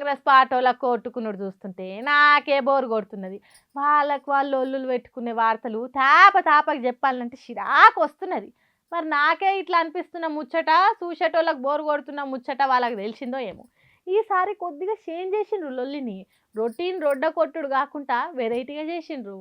కాంగ్రెస్ పార్టీలకు కొట్టుకున్నాడు చూస్తుంటే నాకే బోరు కొడుతున్నది. వాళ్ళకు వాళ్ళు ఒల్లులు పెట్టుకునే వార్తలు తాపకు చెప్పాలంటే చిరాకు వస్తున్నది. మరి నాకే ఇట్లా అనిపిస్తున్న ముచ్చట చూసేటోళ్ళకి బోరు కొడుతున్న ముచ్చట వాళ్ళకి తెలిసిందో ఏమో. ఈసారి కొద్దిగా చేంజ్ చేసిండ్రు లొల్లిని. రొటీన్ రొడ్డ కొట్టుడు కాకుండా వెరైటీగా చేసిండ్రు.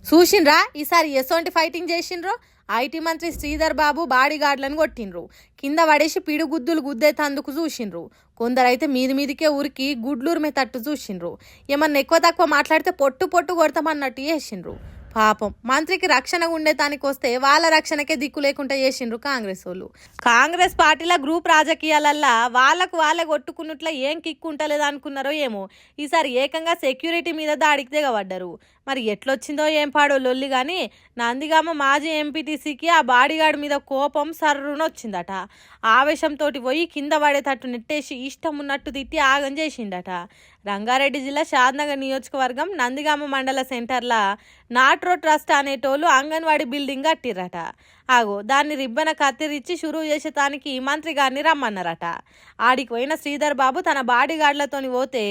చూసిండ్రా ఈసారి ఎసోంటి ఫైటింగ్ చేసిండ్రు. ఐటీ మంత్రి శ్రీధర్ బాబు బాడీ గార్డులను కొట్టిండ్రు. కింద పడేసి పిడుగుద్దులు గుద్దేతందుకు చూసిండ్రు. కొందరైతే మీదికే ఉరికి గుడ్లూరుమే తట్టు చూసిండ్రు. ఏమన్నా ఎక్కువ తక్కువ మాట్లాడితే పొట్టు కొడతామన్నట్టు చేసిండ్రు. పాపం మంత్రికి రక్షణ ఉండేతానికి వస్తే వాళ్ళ రక్షణకే దిక్కు లేకుండా చేసిండ్రు కాంగ్రెస్ వాళ్ళు. కాంగ్రెస్ పార్టీల గ్రూప్ రాజకీయాలల్లా వాళ్ళే కొట్టుకున్నట్ల ఏం కిక్కు ఉంటలేదు అనుకున్నారో ఏమో. ఈసారి ఏకంగా సెక్యూరిటీ మీద దాడికి దిగబడ్డారు. మరి ఎట్లొచ్చిందో ఏం పాడో లొల్లి కానీ నందిగామ మాజీ ఎంపీటీసీకి ఆ బాడీగార్డ్ మీద కోపం సర్రునొచ్చిందట. ఆవేశంతో పోయి కింద పడేటట్టు నెట్టేసి ఇష్టం ఉన్నట్టు తిట్టి ఆగం చేసిండట. రంగారెడ్డి జిల్లా షాద్నగర్ నియోజకవర్గం నందిగామ మండల సెంటర్లా నాట్రో ట్రస్ట్ అనేటోళ్ళు అంగన్వాడీ బిల్డింగ్ కట్టిర్రట. దాన్ని రిబ్బన కత్తిరించి షురూ చేసేతానికి మంత్రి గారిని రమ్మన్నారట. ఆడికి పోయిన శ్రీధర్ బాబు తన బాడీ గార్డులతోని పోతే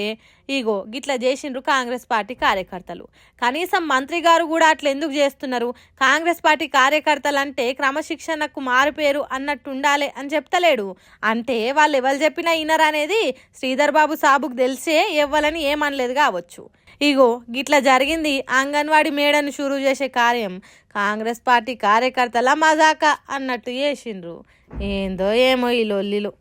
గిట్లా చేసిండ్రు కాంగ్రెస్ పార్టీ కార్యకర్తలు. కనీసం మంత్రి గారు కూడా అట్లా ఎందుకు చేస్తున్నారు? కాంగ్రెస్ పార్టీ కార్యకర్తలు అంటే క్రమశిక్షణకు మారిపోయారు అన్నట్టు ఉండాలి అని చెప్తలేడు. అంటే వాళ్ళు ఎవరు చెప్పినా వినరనేది శ్రీధర్ బాబు సాబుకు తెలిసే ఇవ్వాలని ఏమనలేదు కావచ్చు. గిట్లా జరిగింది అంగన్వాడీ మేడను షురూ చేసే కార్యం. కాంగ్రెస్ పార్టీ కార్యకర్తల మజాక అన్నట్టు చేసిండ్రు. ఏందో ఏమో ఈ లొల్లిలు.